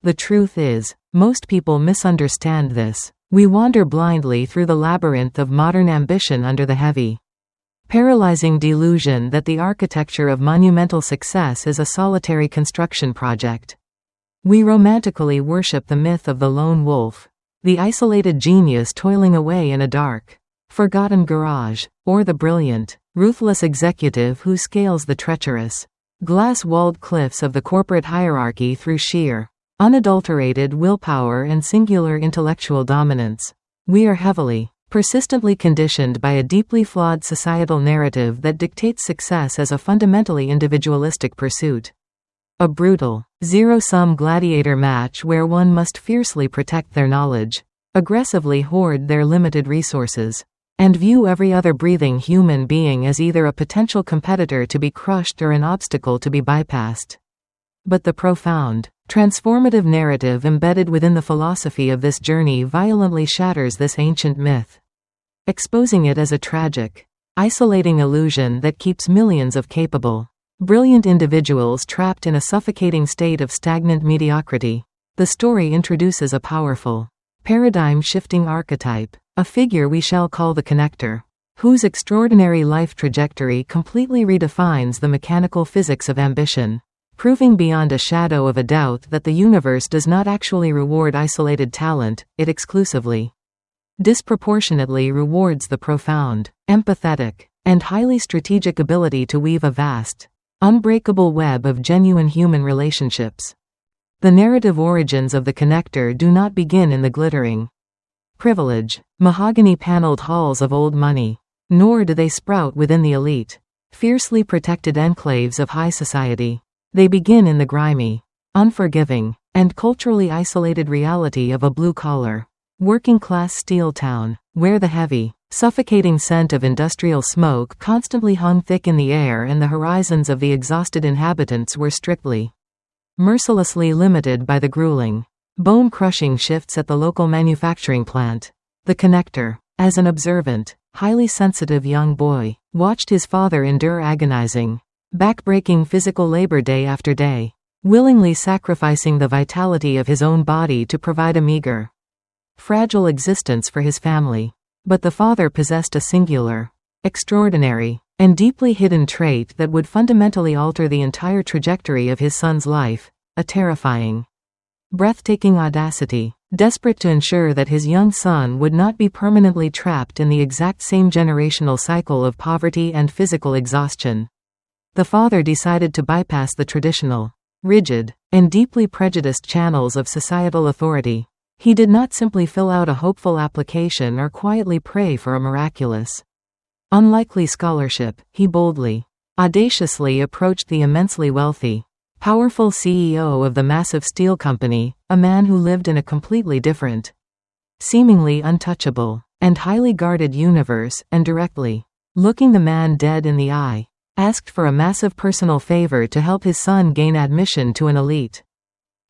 The truth is, most people misunderstand this. We wander blindly through the labyrinth of modern ambition under the heavy, paralyzing delusion that the architecture of monumental success is a solitary construction project. We romantically worship the myth of the lone wolf, the isolated genius toiling away in a dark, forgotten garage, or the brilliant, ruthless executive who scales the treacherous, glass-walled cliffs of the corporate hierarchy through sheer, unadulterated willpower and singular intellectual dominance. We are heavily, persistently conditioned by a deeply flawed societal narrative that dictates success as a fundamentally individualistic pursuit. A brutal, zero-sum gladiator match where one must fiercely protect their knowledge, aggressively hoard their limited resources, and view every other breathing human being as either a potential competitor to be crushed or an obstacle to be bypassed. But the profound, transformative narrative embedded within the philosophy of this journey violently shatters this ancient myth, exposing it as a tragic, isolating illusion that keeps millions of capable, brilliant individuals trapped in a suffocating state of stagnant mediocrity. The story introduces a powerful, paradigm-shifting archetype, a figure we shall call the connector, whose extraordinary life trajectory completely redefines the mechanical physics of ambition, proving beyond a shadow of a doubt that the universe does not actually reward isolated talent, it exclusively, disproportionately rewards the profound, empathetic, and highly strategic ability to weave a vast, unbreakable web of genuine human relationships. The narrative origins of the connector do not begin in the glittering, privilege, mahogany-paneled halls of old money, nor do they sprout within the elite, fiercely protected enclaves of high society. They begin in the grimy, unforgiving, and culturally isolated reality of a blue-collar, working-class steel town, where the heavy, suffocating scent of industrial smoke constantly hung thick in the air and the horizons of the exhausted inhabitants were strictly, mercilessly limited by the grueling, bone-crushing shifts at the local manufacturing plant. The connector, as an observant, highly sensitive young boy, watched his father endure agonizing, back-breaking physical labor day after day, willingly sacrificing the vitality of his own body to provide a meager, fragile existence for his family. But the father possessed a singular, extraordinary, and deeply hidden trait that would fundamentally alter the entire trajectory of his son's life, a terrifying, breathtaking audacity, desperate to ensure that his young son would not be permanently trapped in the exact same generational cycle of poverty and physical exhaustion. The father decided to bypass the traditional, rigid, and deeply prejudiced channels of societal authority. He did not simply fill out a hopeful application or quietly pray for a miraculous, unlikely scholarship. He boldly, audaciously approached the immensely wealthy, powerful CEO of the massive steel company, a man who lived in a completely different, seemingly untouchable, and highly guarded universe, and directly, looking the man dead in the eye, asked for a massive personal favor to help his son gain admission to an elite,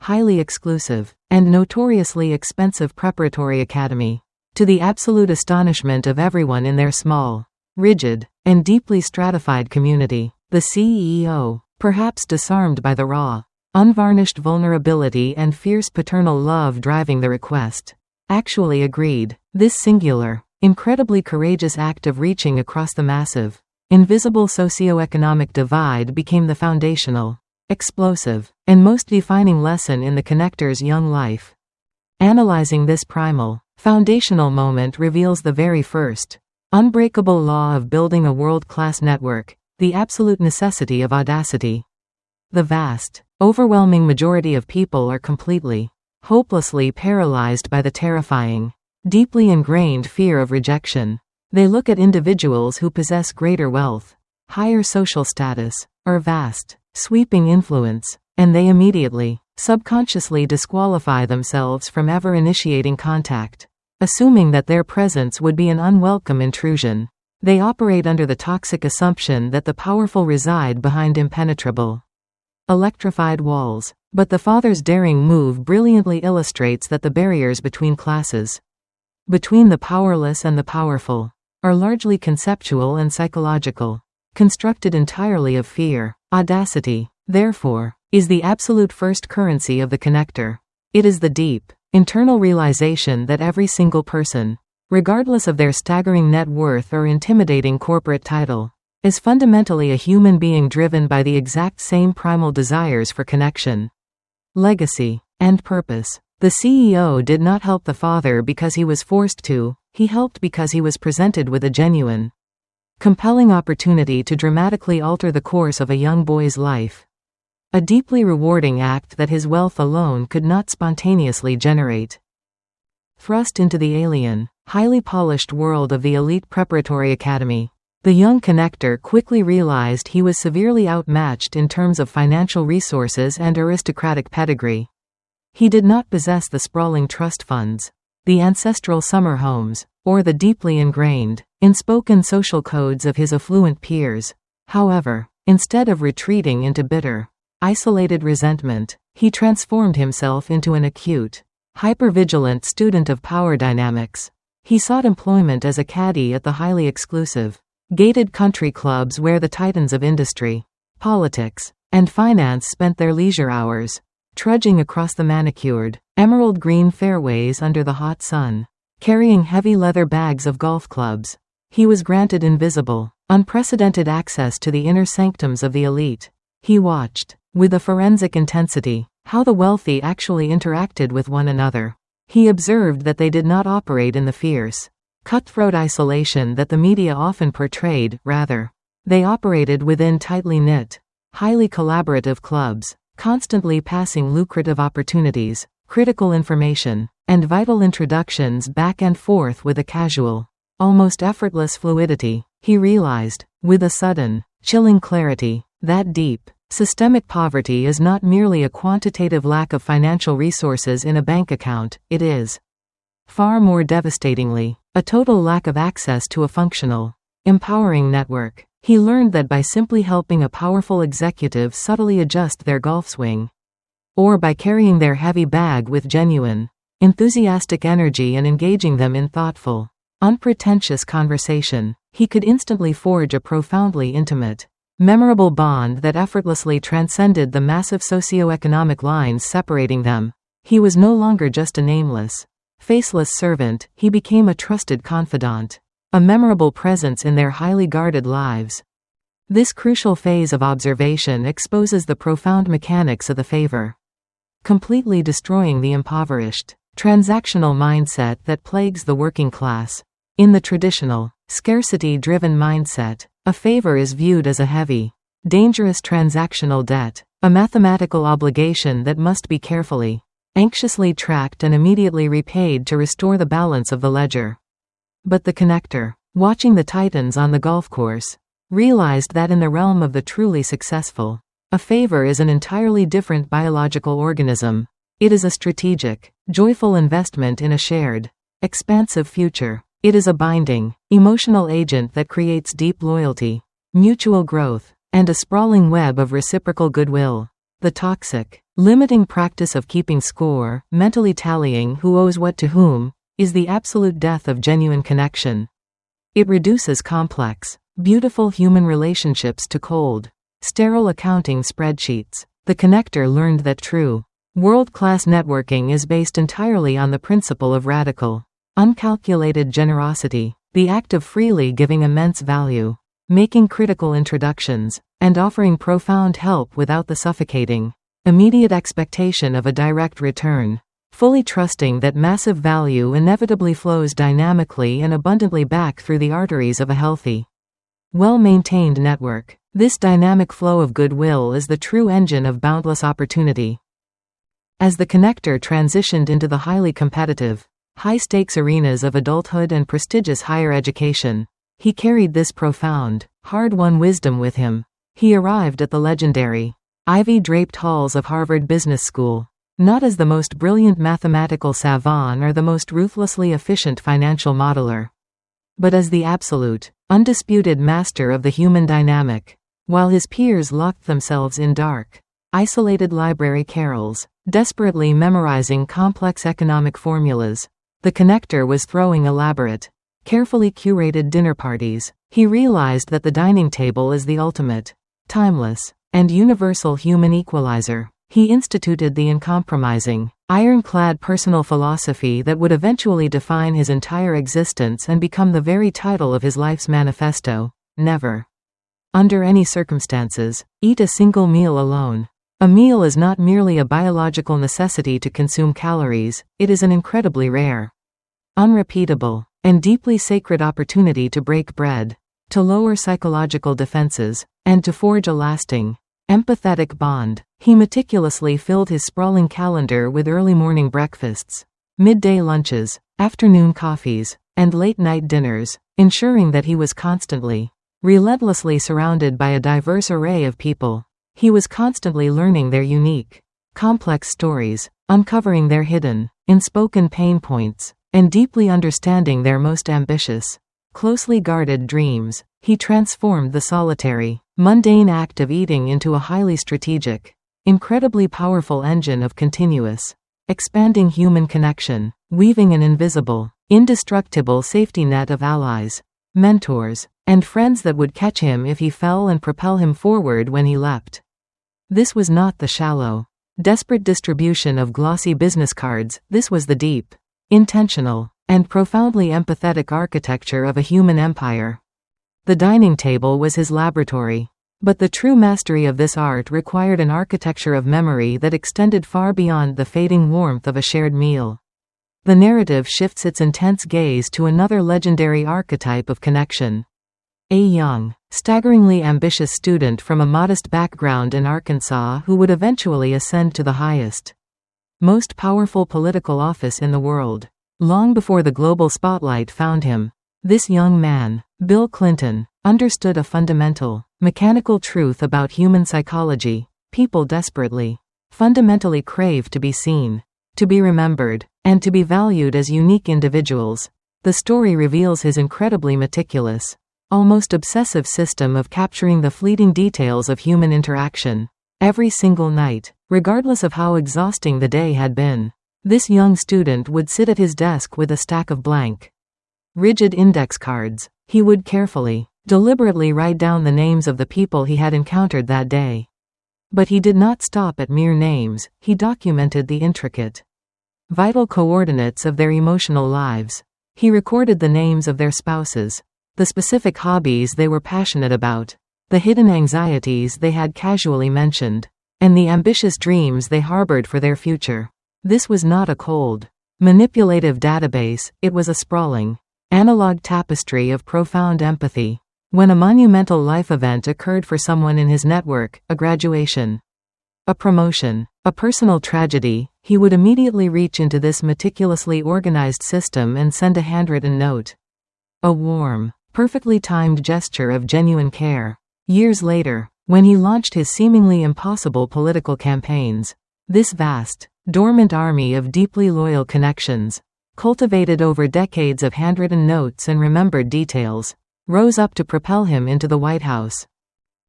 highly exclusive, and notoriously expensive preparatory academy. To the absolute astonishment of everyone in their small, rigid, and deeply stratified community, the CEO, perhaps disarmed by the raw, unvarnished vulnerability and fierce paternal love driving the request, actually agreed. This singular, incredibly courageous act of reaching across the massive, invisible socioeconomic divide became the foundational, explosive, and most defining lesson in the connector's young life. Analyzing this primal, foundational moment reveals the very first, unbreakable law of building a world-class network, the absolute necessity of audacity. The vast, overwhelming majority of people are completely, hopelessly paralyzed by the terrifying, deeply ingrained fear of rejection. They look at individuals who possess greater wealth, higher social status, or vast, sweeping influence, and they immediately, subconsciously disqualify themselves from ever initiating contact, assuming that their presence would be an unwelcome intrusion. They operate under the toxic assumption that the powerful reside behind impenetrable, electrified walls. But the father's daring move brilliantly illustrates that the barriers between classes, between the powerless and the powerful, are largely conceptual and psychological, constructed entirely of fear. Audacity, therefore, is the absolute first currency of the connector. It is the deep, internal realization that every single person, regardless of their staggering net worth or intimidating corporate title, is fundamentally a human being driven by the exact same primal desires for connection, legacy, and purpose. The CEO did not help the father because he was forced to, he helped because he was presented with a genuine, compelling opportunity to dramatically alter the course of a young boy's life. A deeply rewarding act that his wealth alone could not spontaneously generate. Thrust into the alien, highly polished world of the elite preparatory academy, the young connector quickly realized he was severely outmatched in terms of financial resources and aristocratic pedigree. He did not possess the sprawling trust funds, the ancestral summer homes, or the deeply ingrained, unspoken social codes of his affluent peers. However, instead of retreating into bitter, isolated resentment, he transformed himself into an acute, hypervigilant student of power dynamics. He sought employment as a caddy at the highly exclusive, gated country clubs where the titans of industry, politics, and finance spent their leisure hours, trudging across the manicured, emerald green fairways under the hot sun, carrying heavy leather bags of golf clubs. He was granted invisible, unprecedented access to the inner sanctums of the elite. He watched, with a forensic intensity, how the wealthy actually interacted with one another. He observed that they did not operate in the fierce, cutthroat isolation that the media often portrayed. Rather, they operated within tightly knit, highly collaborative clubs, constantly passing lucrative opportunities, critical information, and vital introductions back and forth with a casual, almost effortless fluidity. He realized, with a sudden, chilling clarity, that deep, systemic poverty is not merely a quantitative lack of financial resources in a bank account, it is, far more devastatingly, a total lack of access to a functional, empowering network. He learned that by simply helping a powerful executive subtly adjust their golf swing, or by carrying their heavy bag with genuine, enthusiastic energy and engaging them in thoughtful, unpretentious conversation, he could instantly forge a profoundly intimate, memorable bond that effortlessly transcended the massive socioeconomic lines separating them. He was no longer just a nameless, faceless servant, he became a trusted confidant, a memorable presence in their highly guarded lives. This crucial phase of observation exposes the profound mechanics of the favor, completely destroying the impoverished, transactional mindset that plagues the working class. In the traditional, scarcity-driven mindset, a favor is viewed as a heavy, dangerous transactional debt, a mathematical obligation that must be carefully, anxiously tracked and immediately repaid to restore the balance of the ledger. But the connector, watching the titans on the golf course, realized that in the realm of the truly successful, a favor is an entirely different biological organism. It is a strategic, joyful investment in a shared, expansive future. It is a binding, emotional agent that creates deep loyalty, mutual growth, and a sprawling web of reciprocal goodwill. The toxic, limiting practice of keeping score, mentally tallying who owes what to whom, is the absolute death of genuine connection. It reduces complex, beautiful human relationships to cold, sterile accounting spreadsheets. The connector learned that true, world-class networking is based entirely on the principle of radical, uncalculated generosity, the act of freely giving immense value, making critical introductions, and offering profound help without the suffocating, immediate expectation of a direct return, fully trusting that massive value inevitably flows dynamically and abundantly back through the arteries of a healthy, well-maintained network. This dynamic flow of goodwill is the true engine of boundless opportunity. As the connector transitioned into the highly competitive, high-stakes arenas of adulthood and prestigious higher education, he carried this profound, hard-won wisdom with him. He arrived at the legendary, ivy-draped halls of Harvard Business School, not as the most brilliant mathematical savant or the most ruthlessly efficient financial modeler, but as the absolute, undisputed master of the human dynamic. While his peers locked themselves in dark, isolated library carrels, desperately memorizing complex economic formulas, the connector was throwing elaborate, carefully curated dinner parties. He realized that the dining table is the ultimate, timeless, and universal human equalizer. He instituted the uncompromising, ironclad personal philosophy that would eventually define his entire existence and become the very title of his life's manifesto: never, under any circumstances, eat a single meal alone. A meal is not merely a biological necessity to consume calories, it is an incredibly rare, unrepeatable, and deeply sacred opportunity to break bread, to lower psychological defenses, and to forge a lasting, empathetic bond. He meticulously filled his sprawling calendar with early morning breakfasts, midday lunches, afternoon coffees, and late-night dinners, ensuring that he was constantly, relentlessly surrounded by a diverse array of people. He was constantly learning their unique, complex stories, uncovering their hidden, unspoken pain points, and deeply understanding their most ambitious, closely guarded dreams. He transformed the solitary, mundane act of eating into a highly strategic, incredibly powerful engine of continuous, expanding human connection, weaving an invisible, indestructible safety net of allies, mentors, and friends that would catch him if he fell and propel him forward when he leapt. This was not the shallow, desperate distribution of glossy business cards, this was the deep, intentional, and profoundly empathetic architecture of a human empire. The dining table was his laboratory. But the true mastery of this art required an architecture of memory that extended far beyond the fading warmth of a shared meal. The narrative shifts its intense gaze to another legendary archetype of connection. A young, staggeringly ambitious student from a modest background in Arkansas who would eventually ascend to the highest, most powerful political office in the world. Long before the global spotlight found him, this young man, Bill Clinton, understood a fundamental, mechanical truth about human psychology. People desperately, fundamentally crave to be seen, to be remembered, and to be valued as unique individuals. The story reveals his incredibly meticulous, almost obsessive system of capturing the fleeting details of human interaction. Every single night, regardless of how exhausting the day had been, this young student would sit at his desk with a stack of blank, rigid index cards. He would carefully, deliberately write down the names of the people he had encountered that day. But he did not stop at mere names, he documented the intricate, vital coordinates of their emotional lives. He recorded the names of their spouses, the specific hobbies they were passionate about, the hidden anxieties they had casually mentioned, and the ambitious dreams they harbored for their future. This was not a cold, manipulative database, it was a sprawling, analog tapestry of profound empathy. When a monumental life event occurred for someone in his network, a graduation, a promotion, a personal tragedy, he would immediately reach into this meticulously organized system and send a handwritten note. A warm, perfectly timed gesture of genuine care. Years later, when he launched his seemingly impossible political campaigns, this vast, dormant army of deeply loyal connections, cultivated over decades of handwritten notes and remembered details, rose up to propel him into the White House.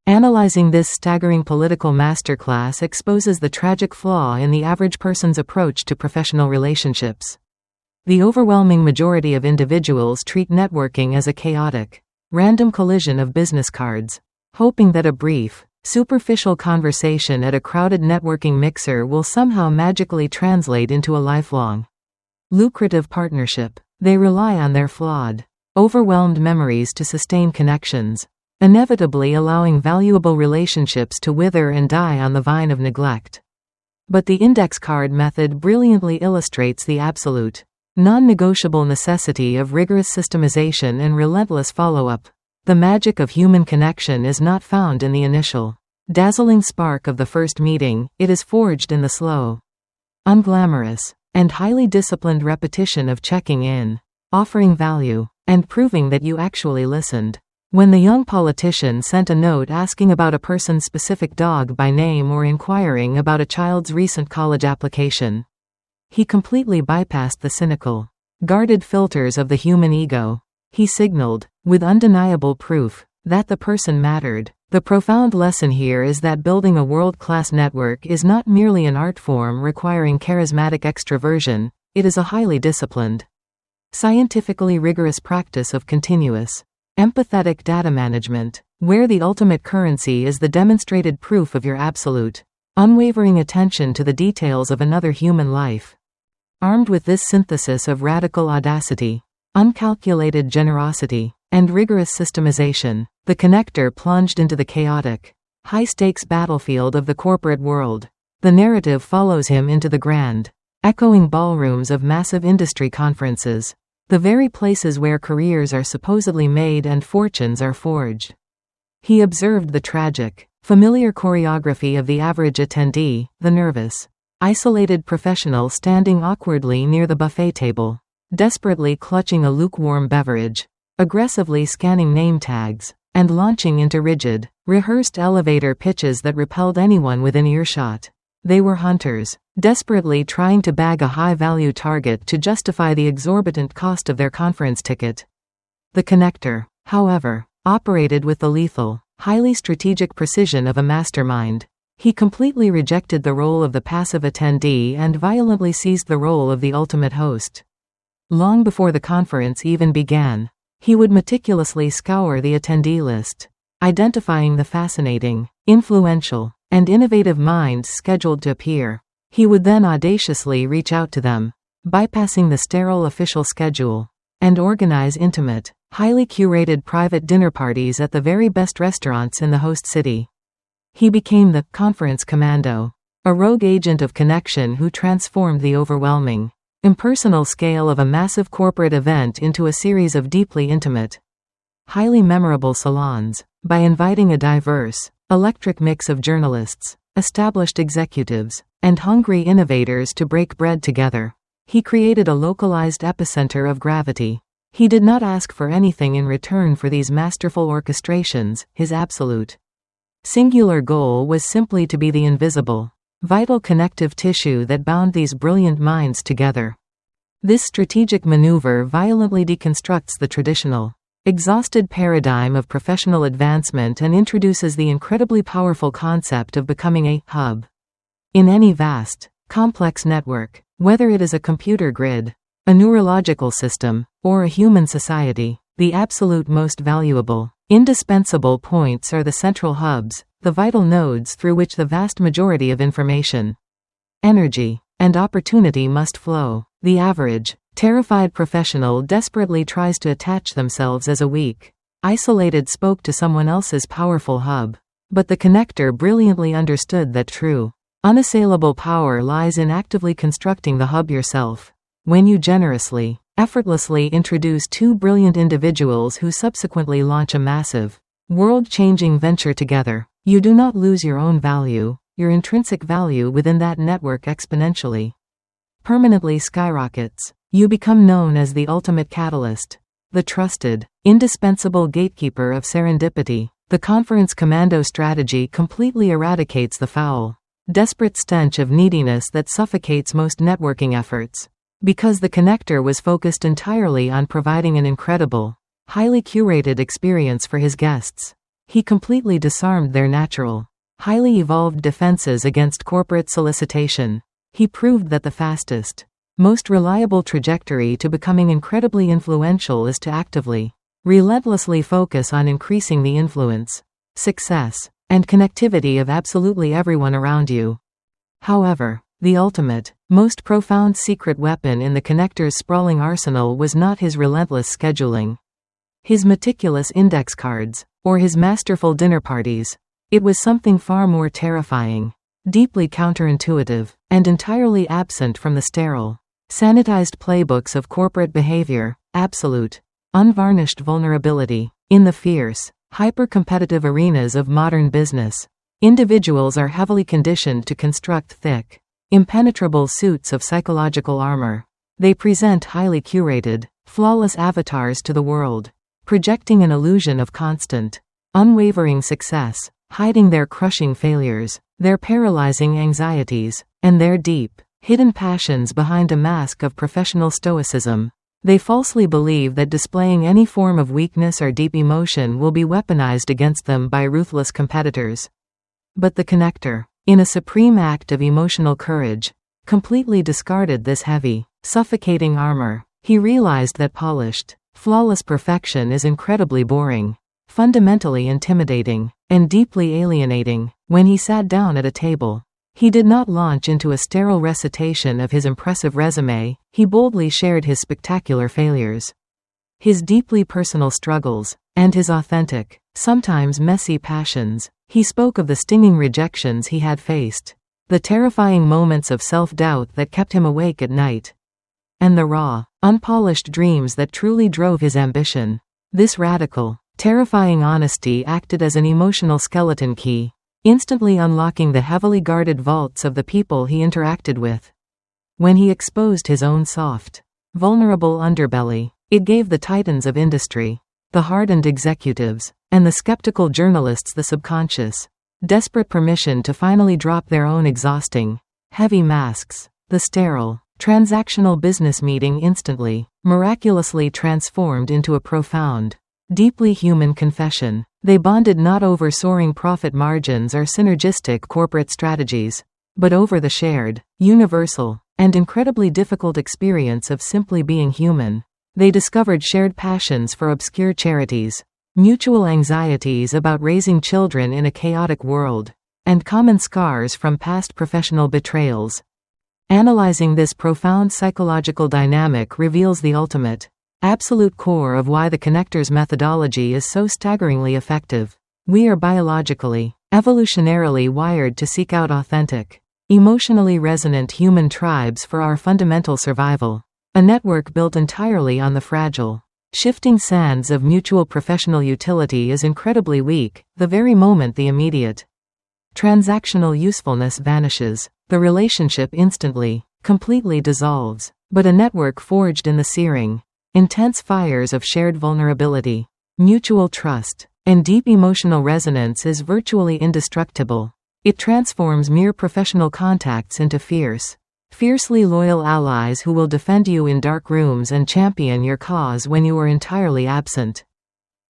Analyzing this staggering political masterclass exposes the tragic flaw in the average person's approach to professional relationships. The overwhelming majority of individuals treat networking as a chaotic, random collision of business cards, hoping that a brief, superficial conversation at a crowded networking mixer will somehow magically translate into a lifelong, lucrative partnership. They rely on their flawed, overwhelmed memories to sustain connections, inevitably allowing valuable relationships to wither and die on the vine of neglect. But the index card method brilliantly illustrates the absolute, non-negotiable necessity of rigorous systemization and relentless follow-up. The magic of human connection is not found in the initial, dazzling spark of the first meeting, it is forged in the slow, unglamorous, and highly disciplined repetition of checking in, offering value, and proving that you actually listened. When the young politician sent a note asking about a person's specific dog by name or inquiring about a child's recent college application, he completely bypassed the cynical, guarded filters of the human ego. He signaled, with undeniable proof, that the person mattered. The profound lesson here is that building a world-class network is not merely an art form requiring charismatic extroversion, it is a highly disciplined, scientifically rigorous practice of continuous, empathetic data management, where the ultimate currency is the demonstrated proof of your absolute, unwavering attention to the details of another human life. Armed with this synthesis of radical audacity, uncalculated generosity, and rigorous systemization, the connector plunged into the chaotic, high-stakes battlefield of the corporate world. The narrative follows him into the grand, echoing ballrooms of massive industry conferences, the very places where careers are supposedly made and fortunes are forged. He observed the tragic, familiar choreography of the average attendee, the nervous, isolated professional standing awkwardly near the buffet table, desperately clutching a lukewarm beverage, aggressively scanning name tags, and launching into rigid, rehearsed elevator pitches that repelled anyone within earshot. They were hunters, desperately trying to bag a high-value target to justify the exorbitant cost of their conference ticket. The connector, however, operated with the lethal, highly strategic precision of a mastermind. He completely rejected the role of the passive attendee and violently seized the role of the ultimate host. Long before the conference even began, he would meticulously scour the attendee list, identifying the fascinating, influential, and innovative minds scheduled to appear. He would then audaciously reach out to them, bypassing the sterile official schedule, and organize intimate, highly curated private dinner parties at the very best restaurants in the host city. He became the conference commando, a rogue agent of connection who transformed the overwhelming, impersonal scale of a massive corporate event into a series of deeply intimate, highly memorable salons, by inviting a diverse, electric mix of journalists, established executives, and hungry innovators to break bread together. He created a localized epicenter of gravity. He did not ask for anything in return for these masterful orchestrations. His absolute, singular goal was simply to be the invisible, vital connective tissue that bound these brilliant minds together. This strategic maneuver violently deconstructs the traditional, exhausted paradigm of professional advancement and introduces the incredibly powerful concept of becoming a hub. In any vast, complex network, whether it is a computer grid, a neurological system, or a human society, the absolute most valuable, indispensable points are the central hubs, the vital nodes through which the vast majority of information, energy, and opportunity must flow. The average, terrified professional desperately tries to attach themselves as a weak, isolated spoke to someone else's powerful hub. But the connector brilliantly understood that true, unassailable power lies in actively constructing the hub yourself. When you generously, effortlessly introduce two brilliant individuals who subsequently launch a massive, world-changing venture together, you do not lose your own value, your intrinsic value within that network exponentially, permanently skyrockets. You become known as the ultimate catalyst, the trusted, indispensable gatekeeper of serendipity. The conference commando strategy completely eradicates the foul, desperate stench of neediness that suffocates most networking efforts. Because the connector was focused entirely on providing an incredible, highly curated experience for his guests, he completely disarmed their natural, highly evolved defenses against corporate solicitation. He proved that the fastest, most reliable trajectory to becoming incredibly influential is to actively, relentlessly focus on increasing the influence, success, and connectivity of absolutely everyone around you. However, the ultimate, most profound secret weapon in the connector's sprawling arsenal was not his relentless scheduling, his meticulous index cards, or his masterful dinner parties. It was something far more terrifying, deeply counterintuitive, and entirely absent from the sterile, sanitized playbooks of corporate behavior. Absolute, unvarnished vulnerability. In the fierce, hyper-competitive arenas of modern business, individuals are heavily conditioned to construct thick, impenetrable suits of psychological armor. They present highly curated, flawless avatars to the world, projecting an illusion of constant, unwavering success, hiding their crushing failures, their paralyzing anxieties, and their deep, hidden passions behind a mask of professional stoicism. They falsely believe that displaying any form of weakness or deep emotion will be weaponized against them by ruthless competitors. But the connector, in a supreme act of emotional courage, completely discarded this heavy, suffocating armor. He realized that polished, flawless perfection is incredibly boring, fundamentally intimidating, and deeply alienating. When he sat down at a table, He did not launch into a sterile recitation of his impressive resume, he boldly shared his spectacular failures, his deeply personal struggles, and his authentic, sometimes messy passions. He spoke of the stinging rejections he had faced, the terrifying moments of self-doubt that kept him awake at night, and the raw, unpolished dreams that truly drove his ambition. This radical, terrifying honesty acted as an emotional skeleton key, instantly unlocking the heavily guarded vaults of the people he interacted with. When he exposed his own soft, vulnerable underbelly, it gave the titans of industry, the hardened executives, and the skeptical journalists the subconscious, desperate permission to finally drop their own exhausting, heavy masks. The sterile, transactional business meeting instantly, miraculously transformed into a profound, deeply human confession. They bonded not over soaring profit margins or synergistic corporate strategies, but over the shared, universal, and incredibly difficult experience of simply being human. They discovered shared passions for obscure charities, mutual anxieties about raising children in a chaotic world, and common scars from past professional betrayals. Analyzing this profound psychological dynamic reveals the ultimate, absolute core of why the Connector's methodology is so staggeringly effective. We are biologically, evolutionarily wired to seek out authentic, emotionally resonant human tribes for our fundamental survival. A network built entirely on the fragile, shifting sands of mutual professional utility is incredibly weak, the very moment the immediate, transactional usefulness vanishes. The relationship instantly, completely dissolves. But a network forged in the searing, intense fires of shared vulnerability, mutual trust, and deep emotional resonance is virtually indestructible. It transforms mere professional contacts into fiercely loyal allies who will defend you in dark rooms and champion your cause when you are entirely absent.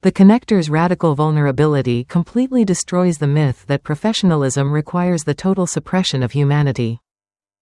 The Connector's radical vulnerability completely destroys the myth that professionalism requires the total suppression of humanity.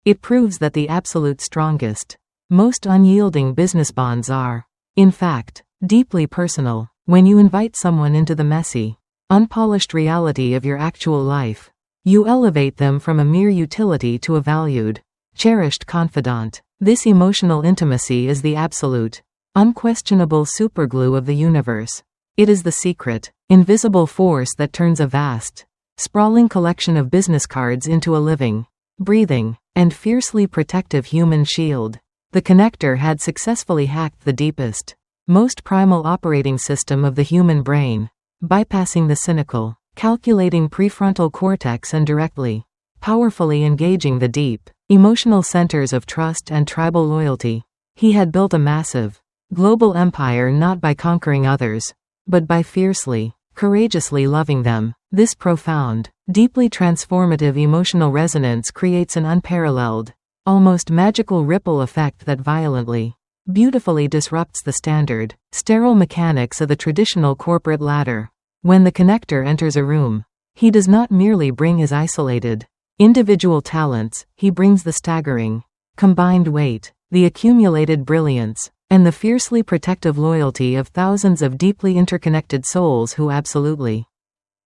It proves that the absolute strongest, most unyielding business bonds are, in fact, deeply personal. When you invite someone into the messy, unpolished reality of your actual life, you elevate them from a mere utility to a valued, cherished confidant. This emotional intimacy is the absolute, unquestionable superglue of the universe. It is the secret, invisible force that turns a vast, sprawling collection of business cards into a living, breathing, and fiercely protective human shield. The Connector had successfully hacked the deepest, most primal operating system of the human brain, bypassing the cynical, calculating prefrontal cortex and directly, powerfully engaging the deep, emotional centers of trust and tribal loyalty. He had built a massive, global empire not by conquering others, but by fiercely, courageously loving them. This profound, deeply transformative emotional resonance creates an unparalleled, almost magical ripple effect that violently, beautifully disrupts the standard, sterile mechanics of the traditional corporate ladder. When the Connector enters a room, he does not merely bring his isolated, individual talents, he brings the staggering, combined weight, the accumulated brilliance, and the fiercely protective loyalty of thousands of deeply interconnected souls who absolutely,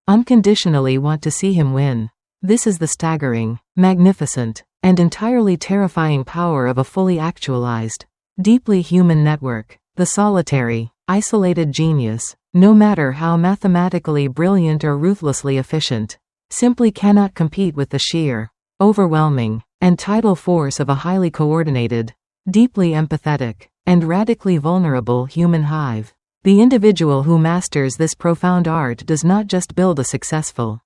unconditionally want to see him win. This is the staggering, magnificent, and entirely terrifying power of a fully actualized, deeply human network. The solitary, isolated genius, no matter how mathematically brilliant or ruthlessly efficient, simply cannot compete with the sheer, overwhelming, and tidal force of a highly coordinated, deeply empathetic, and radically vulnerable human hive. The individual who masters this profound art does not just build a successful,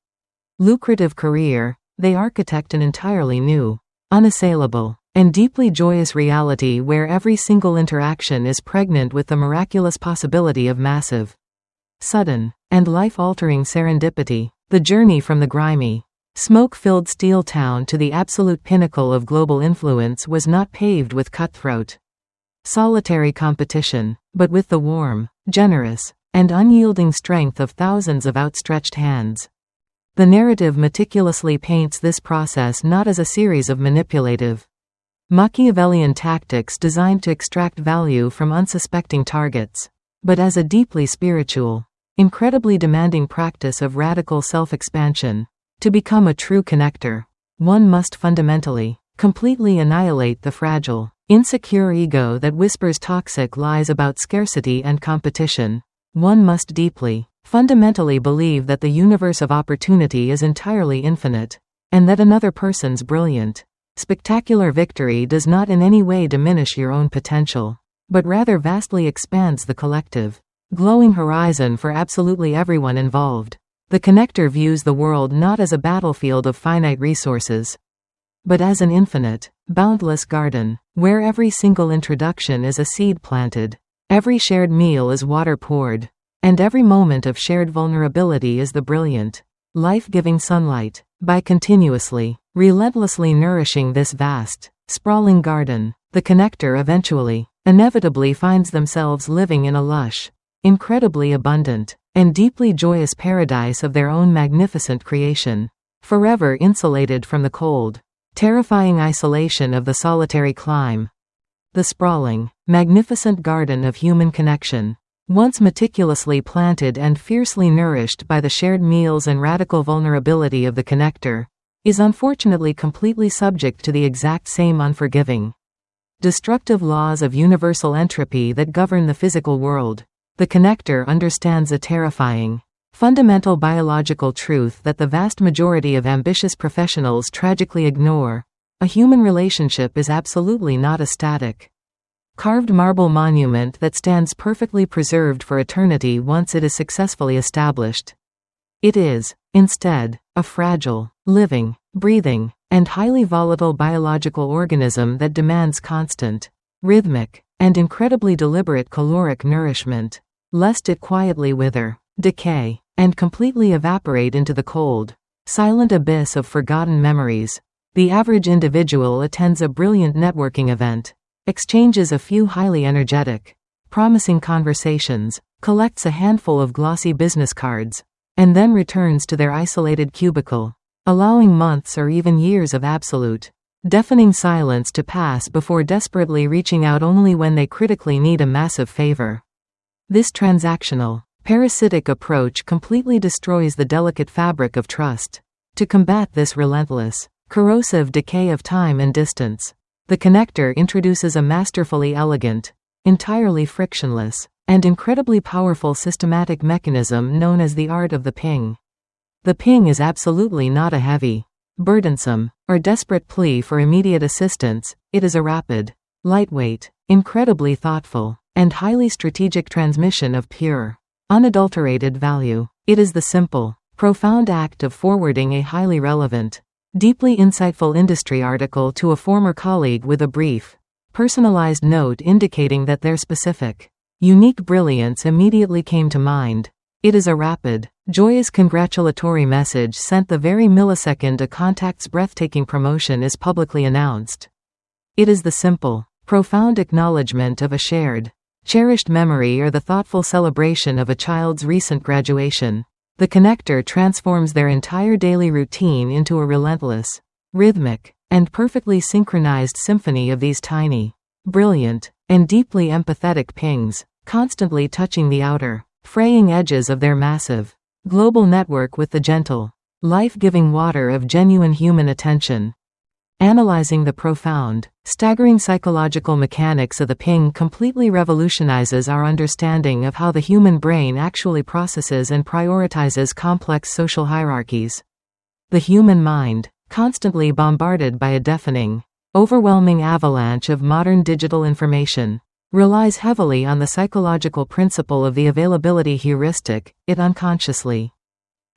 lucrative career, they architect an entirely new, unassailable, and deeply joyous reality where every single interaction is pregnant with the miraculous possibility of massive, sudden, and life-altering serendipity. The journey from the grimy, smoke-filled steel town to the absolute pinnacle of global influence was not paved with cutthroat, solitary competition, but with the warm, generous, and unyielding strength of thousands of outstretched hands. The narrative meticulously paints this process not as a series of manipulative, Machiavellian tactics designed to extract value from unsuspecting targets, but as a deeply spiritual, incredibly demanding practice of radical self-expansion. To become a true Connector, one must fundamentally, completely annihilate the fragile, insecure ego that whispers toxic lies about scarcity and competition. One must deeply, fundamentally believe that the universe of opportunity is entirely infinite, and that another person's brilliant, spectacular victory does not in any way diminish your own potential, but rather vastly expands the collective, glowing horizon for absolutely everyone involved. The connector views the world not as a battlefield of finite resources, but as an infinite, boundless garden, where every single introduction is a seed planted, every shared meal is water poured, and every moment of shared vulnerability is the brilliant, life-giving sunlight. By continuously, relentlessly nourishing this vast, sprawling garden, the connector eventually, inevitably finds themselves living in a lush, incredibly abundant, and deeply joyous paradise of their own magnificent creation, forever insulated from the cold, terrifying isolation of the solitary climb. The sprawling, magnificent garden of human connection, once meticulously planted and fiercely nourished by the shared meals and radical vulnerability of the connector, is unfortunately completely subject to the exact same unforgiving, destructive laws of universal entropy that govern the physical world. The connector understands a terrifying, fundamental biological truth that the vast majority of ambitious professionals tragically ignore. A human relationship is absolutely not a static, carved marble monument that stands perfectly preserved for eternity once it is successfully established. It is, instead, a fragile, living, breathing, and highly volatile biological organism that demands constant, rhythmic, and incredibly deliberate caloric nourishment, lest it quietly wither, decay, and completely evaporate into the cold, silent abyss of forgotten memories. The average individual attends a brilliant networking event, exchanges a few highly energetic, promising conversations, collects a handful of glossy business cards, and then returns to their isolated cubicle, allowing months or even years of absolute, deafening silence to pass before desperately reaching out only when they critically need a massive favor. This transactional, parasitic approach completely destroys the delicate fabric of trust. To combat this relentless, corrosive decay of time and distance, the connector introduces a masterfully elegant, entirely frictionless, and incredibly powerful systematic mechanism known as the art of the ping. The ping is absolutely not a heavy, burdensome, or desperate plea for immediate assistance. It is a rapid, lightweight, incredibly thoughtful, and highly strategic transmission of pure, unadulterated value. It is the simple, profound act of forwarding a highly relevant, deeply insightful industry article to a former colleague with a brief, personalized note indicating that their specific, unique brilliance immediately came to mind. It is a rapid, joyous congratulatory message sent the very millisecond a contact's breathtaking promotion is publicly announced. It is the simple, profound acknowledgement of a shared, cherished memory or the thoughtful celebration of a child's recent graduation. The connector transforms their entire daily routine into a relentless, rhythmic, and perfectly synchronized symphony of these tiny, brilliant, and deeply empathetic pings, constantly touching the outer, fraying edges of their massive, global network with the gentle, life-giving water of genuine human attention. Analyzing the profound, staggering psychological mechanics of the ping completely revolutionizes our understanding of how the human brain actually processes and prioritizes complex social hierarchies. The human mind, constantly bombarded by a deafening, overwhelming avalanche of modern digital information, relies heavily on the psychological principle of the availability heuristic. It unconsciously,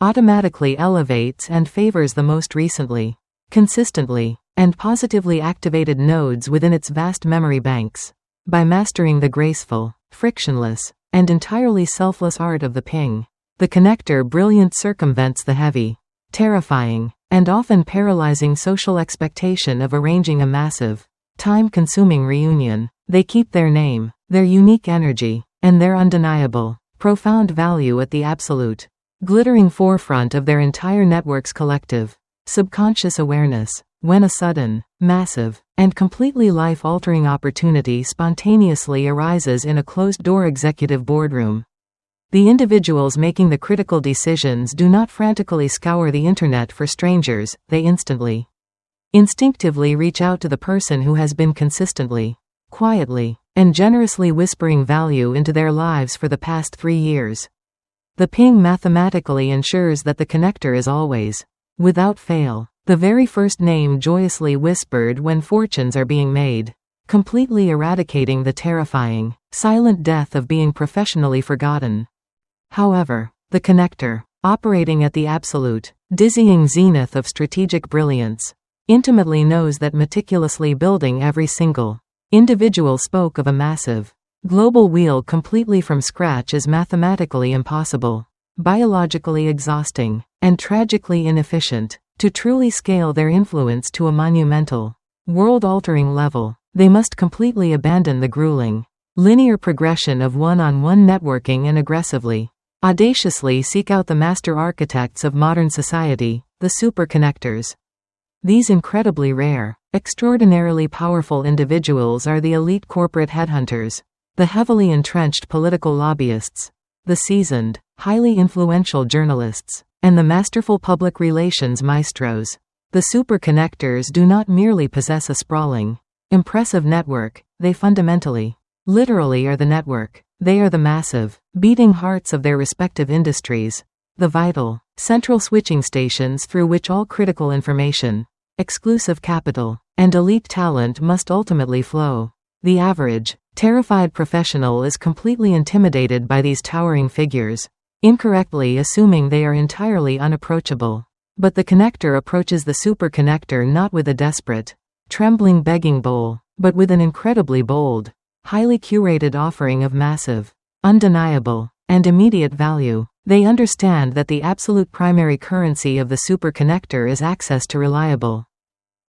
automatically elevates and favors the most recently, consistently, and positively activated nodes within its vast memory banks. By mastering the graceful, frictionless, and entirely selfless art of the ping, the connector brilliant circumvents the heavy, terrifying, and often paralyzing social expectation of arranging a massive, time-consuming reunion. They keep their name, their unique energy, and their undeniable, profound value at the absolute, glittering forefront of their entire network's collective, subconscious awareness. When a sudden, massive, and completely life-altering opportunity spontaneously arises in a closed-door executive boardroom, the individuals making the critical decisions do not frantically scour the internet for strangers. They instantly, Instinctively reach out to the person who has been consistently, quietly, and generously whispering value into their lives for the past 3 years. The ping mathematically ensures that the connector is always, without fail, the very first name joyously whispered when fortunes are being made, completely eradicating the terrifying, silent death of being professionally forgotten. However, the connector, operating at the absolute, dizzying zenith of strategic brilliance, intimately knows that meticulously building every single individual spoke of a massive, global wheel completely from scratch is mathematically impossible, biologically exhausting, and tragically inefficient. To truly scale their influence to a monumental, world-altering level, they must completely abandon the grueling, linear progression of one-on-one networking and aggressively, audaciously seek out the master architects of modern society, the superconnectors. These incredibly rare, extraordinarily powerful individuals are the elite corporate headhunters, the heavily entrenched political lobbyists, the seasoned, highly influential journalists, and the masterful public relations maestros. The superconnectors do not merely possess a sprawling, impressive network, they fundamentally, literally are the network. They are the massive, beating hearts of their respective industries, the vital, central switching stations through which all critical information, exclusive capital, and elite talent must ultimately flow. The average, terrified professional is completely intimidated by these towering figures, incorrectly assuming they are entirely unapproachable. But the connector approaches the superconnector not with a desperate, trembling begging bowl, but with an incredibly bold, highly curated offering of massive, undeniable, and immediate value. They understand that the absolute primary currency of the superconnector is access to reliable,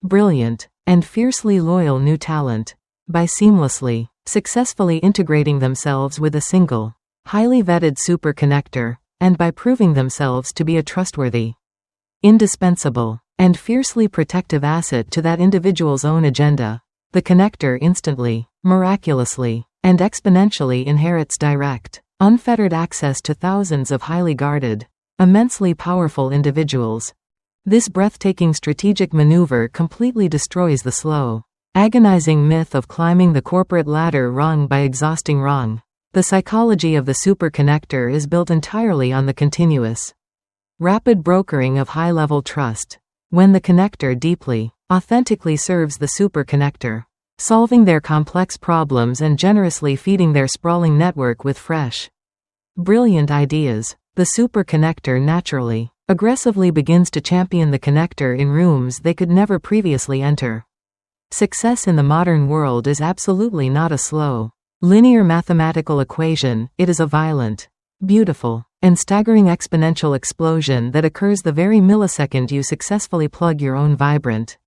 brilliant, and fiercely loyal new talent. By seamlessly, successfully integrating themselves with a single, highly vetted superconnector, and by proving themselves to be a trustworthy, indispensable, and fiercely protective asset to that individual's own agenda, the connector instantly, miraculously, and exponentially inherits direct, unfettered access to thousands of highly guarded, immensely powerful individuals. This breathtaking strategic maneuver completely destroys the slow, agonizing myth of climbing the corporate ladder rung by exhausting rung. The psychology of the superconnector is built entirely on the continuous, rapid brokering of high-level trust. When the connector deeply, authentically serves the superconnector, solving their complex problems and generously feeding their sprawling network with fresh, brilliant ideas, the superconnector naturally, aggressively begins to champion the connector in rooms they could never previously enter. Success in the modern world is absolutely not a slow, linear mathematical equation, it is a violent, beautiful, and staggering exponential explosion that occurs the very millisecond you successfully plug your own vibrant,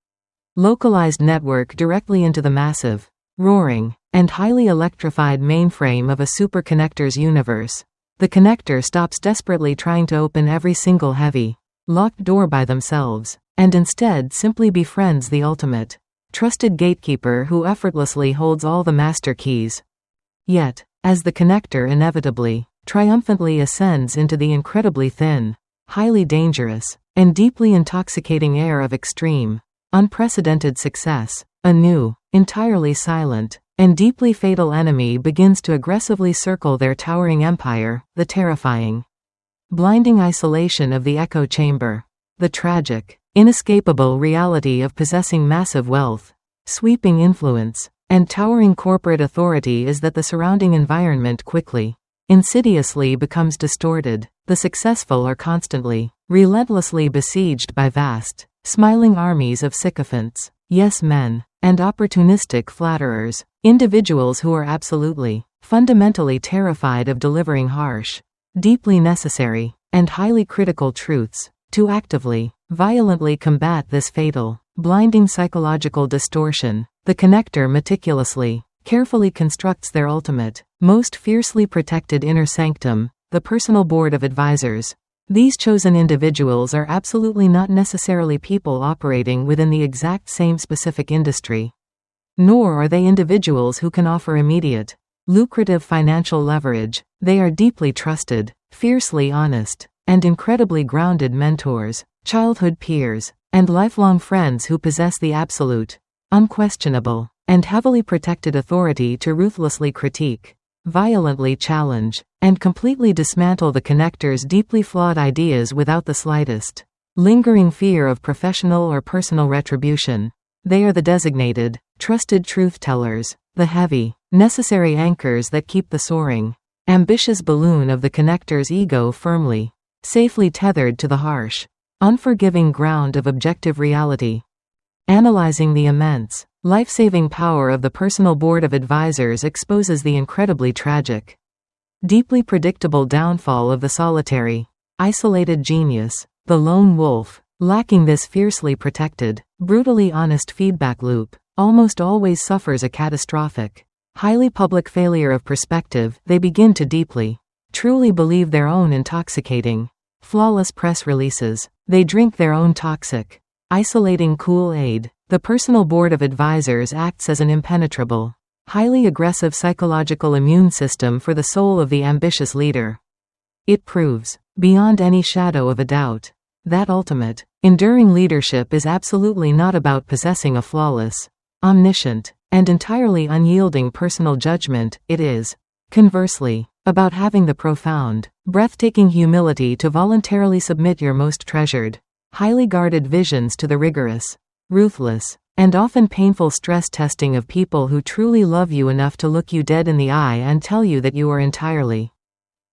localized network directly into the massive, roaring, and highly electrified mainframe of a superconnector's universe. The connector stops desperately trying to open every single heavy, locked door by themselves, and instead simply befriends the ultimate, trusted gatekeeper who effortlessly holds all the master keys. Yet, as the connector inevitably, triumphantly ascends into the incredibly thin, highly dangerous, and deeply intoxicating air of extreme, unprecedented success, a new, entirely silent, and deeply fatal enemy begins to aggressively circle their towering empire, the terrifying, blinding isolation of the echo chamber, the tragic, inescapable reality of possessing massive wealth, sweeping influence, and towering corporate authority is that the surrounding environment quickly, insidiously becomes distorted. The successful are constantly, relentlessly besieged by vast, smiling armies of sycophants, yes men, and opportunistic flatterers, individuals who are absolutely, fundamentally terrified of delivering harsh, deeply necessary, and highly critical truths. To actively, violently combat this fatal, blinding psychological distortion, the connector meticulously, carefully constructs their ultimate, most fiercely protected inner sanctum, the personal board of advisors. These chosen individuals are absolutely not necessarily people operating within the exact same specific industry. Nor are they individuals who can offer immediate, lucrative financial leverage. They are deeply trusted, fiercely honest, and incredibly grounded mentors, childhood peers, and lifelong friends who possess the absolute, unquestionable, and heavily protected authority to ruthlessly critique, violently challenge, and completely dismantle the connector's deeply flawed ideas without the slightest lingering fear of professional or personal retribution. They are the designated, trusted truth-tellers, the heavy, necessary anchors that keep the soaring, ambitious balloon of the connector's ego firmly, safely tethered to the harsh, unforgiving ground of objective reality. Analyzing the immense, life-saving power of the personal board of advisors exposes the incredibly tragic, deeply predictable downfall of the solitary, isolated genius, the lone wolf. Lacking this fiercely protected, brutally honest feedback loop, almost always suffers a catastrophic, highly public failure of perspective. They begin to deeply, truly believe their own intoxicating, flawless press releases. They drink their own toxic, isolating Kool-Aid. The personal board of advisors acts as an impenetrable, highly aggressive psychological immune system for the soul of the ambitious leader. It proves, beyond any shadow of a doubt, that ultimate, enduring leadership is absolutely not about possessing a flawless, omniscient, and entirely unyielding personal judgment. It is, conversely, about having the profound, breathtaking humility to voluntarily submit your most treasured, highly guarded visions to the rigorous, ruthless, and often painful stress testing of people who truly love you enough to look you dead in the eye and tell you that you are entirely,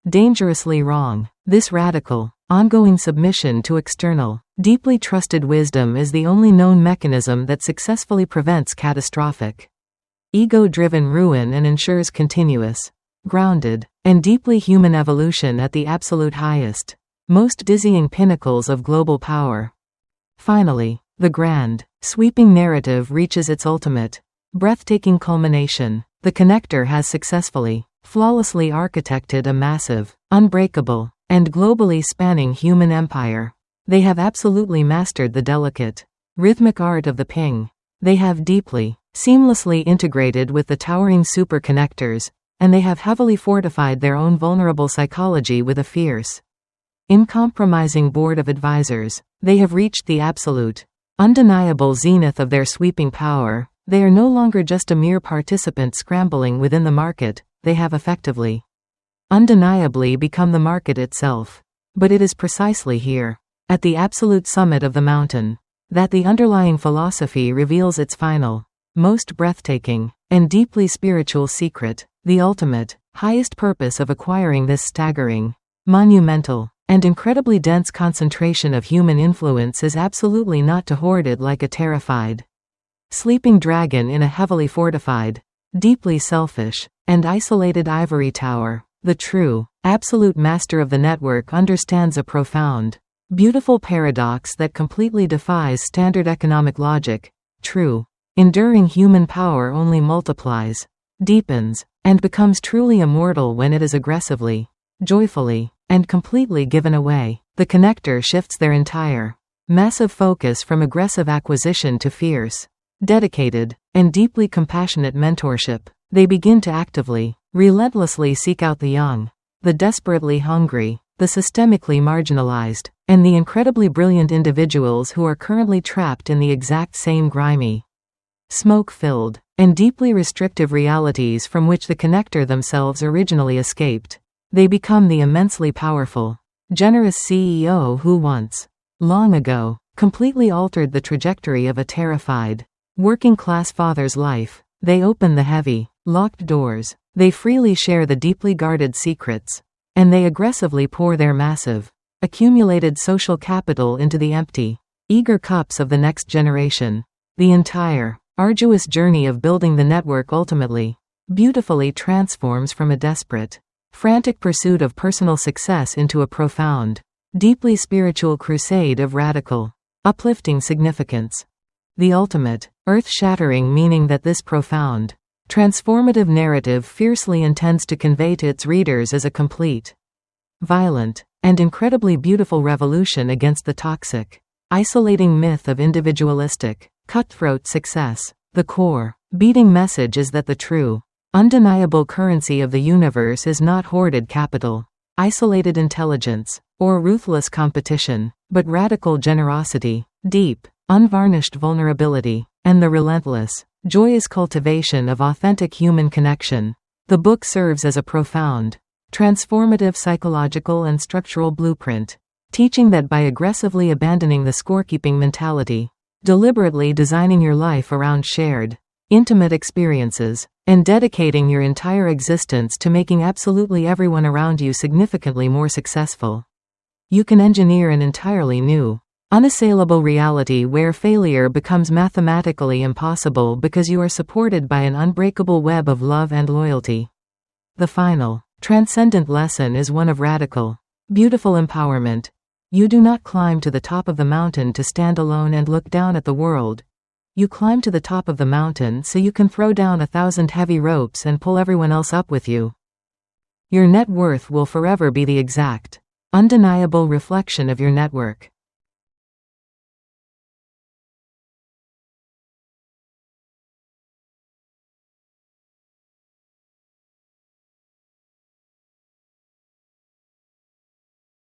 dangerously wrong. This radical, ongoing submission to external, deeply trusted wisdom is the only known mechanism that successfully prevents catastrophic, ego-driven ruin and ensures continuous, grounded, and deeply human evolution at the absolute highest, most dizzying pinnacles of global power. Finally, the grand, sweeping narrative reaches its ultimate, breathtaking culmination. The connector has successfully, flawlessly architected a massive, unbreakable, and globally spanning human empire. They have absolutely mastered the delicate, rhythmic art of the ping. They have deeply, seamlessly integrated with the towering superconnectors, and they have heavily fortified their own vulnerable psychology with a fierce, uncompromising board of advisors. They have reached the absolute, undeniable zenith of their sweeping power. They are no longer just a mere participant scrambling within the market. They have effectively, undeniably become the market itself. But it is precisely here, at the absolute summit of the mountain, that the underlying philosophy reveals its final, most breathtaking, and deeply spiritual secret. The ultimate, highest purpose of acquiring this staggering, monumental, and incredibly dense concentration of human influence is absolutely not to hoard it like a terrified, sleeping dragon in a heavily fortified, deeply selfish, and isolated ivory tower. The true, absolute master of the network understands a profound, beautiful paradox that completely defies standard economic logic. True, enduring human power only multiplies, deepens, and becomes truly immortal when it is aggressively, joyfully, and completely given away. The connector shifts their entire, massive focus from aggressive acquisition to fierce, dedicated, and deeply compassionate mentorship. They begin to actively, relentlessly seek out the young, the desperately hungry, the systemically marginalized, and the incredibly brilliant individuals who are currently trapped in the exact same grimy, smoke-filled, and deeply restrictive realities from which the connector themselves originally escaped. They become the immensely powerful, generous CEO who once, long ago, completely altered the trajectory of a terrified, working-class father's life. They open the heavy, locked doors. They freely share the deeply guarded secrets. And they aggressively pour their massive, accumulated social capital into the empty, eager cups of the next generation. The entire, arduous journey of building the network ultimately, beautifully transforms from a desperate, frantic pursuit of personal success into a profound, deeply spiritual crusade of radical, uplifting significance. The ultimate, earth-shattering meaning that this profound, transformative narrative fiercely intends to convey to its readers is a complete, violent, and incredibly beautiful revolution against the toxic, isolating myth of individualistic, cutthroat success. The core, beating message is that the true, undeniable currency of the universe is not hoarded capital, isolated intelligence, or ruthless competition, but radical generosity, deep, unvarnished vulnerability, and the relentless, joyous cultivation of authentic human connection. The book serves as a profound, transformative psychological and structural blueprint, teaching that by aggressively abandoning the scorekeeping mentality, deliberately designing your life around shared, intimate experiences, and dedicating your entire existence to making absolutely everyone around you significantly more successful, you can engineer an entirely new, unassailable reality where failure becomes mathematically impossible because you are supported by an unbreakable web of love and loyalty. The final, transcendent lesson is one of radical, beautiful empowerment. You do not climb to the top of the mountain to stand alone and look down at the world. You climb to the top of the mountain so you can throw down 1,000 heavy ropes and pull everyone else up with you. Your net worth will forever be the exact, undeniable reflection of your network.